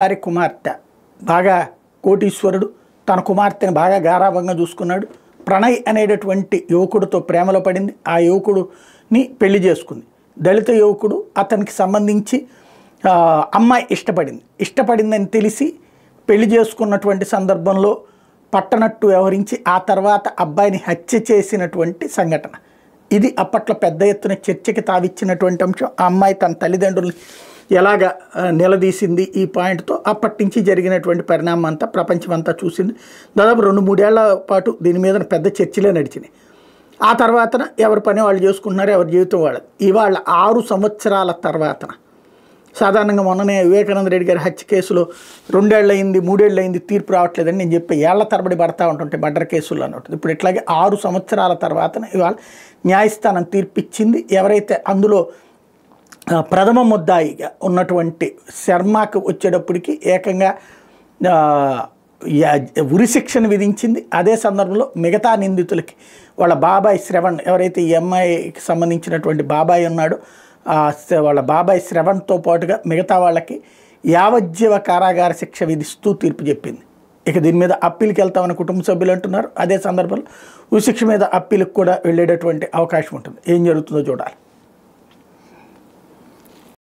వారి కుమార్తె బాగా కోటీశ్వరుడు, తన కుమార్తెను బాగా గారాబంగా చూసుకున్నాడు. ప్రణయ్ అనేటటువంటి యువకుడితో ప్రేమలో పడింది. ఆ యువకుడిని పెళ్లి చేసుకుంది. దళిత యువకుడు, అతనికి సంబంధించి అమ్మాయి ఇష్టపడిందని తెలిసి పెళ్లి చేసుకున్నటువంటి సందర్భంలో పట్టనట్టు వ్యవహరించి ఆ తర్వాత అబ్బాయిని హత్య చేసినటువంటి సంఘటన ఇది అప్పట్లో పెద్ద ఎత్తున చర్చకి తావిచ్చినటువంటి అంశం. ఆ అమ్మాయి తన తల్లిదండ్రుల్ని ఎలాగ నిలదీసింది ఈ పాయింట్తో అప్పటి నుంచి జరిగినటువంటి పరిణామం అంతా ప్రపంచమంతా చూసింది. దాదాపు 2-3 ఏళ్ల పాటు దీని మీద పెద్ద చర్చలే నడిచినాయి. ఆ తర్వాతన ఎవరి పని వాళ్ళు చేసుకుంటున్నారు, ఎవరి జీవితం వాళ్ళది. ఇవాళ 6 సంవత్సరాల తర్వాతన సాధారణంగా మొన్ననే వివేకానంద రెడ్డి గారి హత్య కేసులో 2 ఏళ్ళు అయింది, 3 ఏళ్ళు అయింది, తీర్పు రావట్లేదని నేను చెప్పి ఏళ్ల తరబడి పడతా ఉంటుంటే మర్డర్ కేసులు అన్నట్టు. ఇప్పుడు ఇట్లాగే 6 సంవత్సరాల తర్వాతన ఇవాళ న్యాయస్థానం తీర్పిచ్చింది. ఎవరైతే అందులో ప్రథమ ముద్దాయిగా ఉన్నటువంటి శర్మకు వచ్చేటప్పటికి ఏకంగా ఉరిశిక్షను విధించింది. అదే సందర్భంలో మిగతా నిందితులకి వాళ్ళ బాబాయ్ శ్రవణ్, ఎవరైతే ఈ అమ్మాయికి సంబంధించినటువంటి బాబాయ్ ఉన్నాడో వాళ్ళ బాబాయ్ శ్రవణ్తో పాటుగా మిగతా వాళ్ళకి యావజ్జీవ కారాగార శిక్ష విధిస్తూ తీర్పు చెప్పింది. ఇక దీని మీద అప్పీల్కి వెళ్తామని కుటుంబ సభ్యులు అంటున్నారు. అదే సందర్భంలో ఉరిశిక్ష మీద అప్పీల్కి కూడా వెళ్ళేటటువంటి అవకాశం ఉంటుంది. ఏం జరుగుతుందో చూడాలి.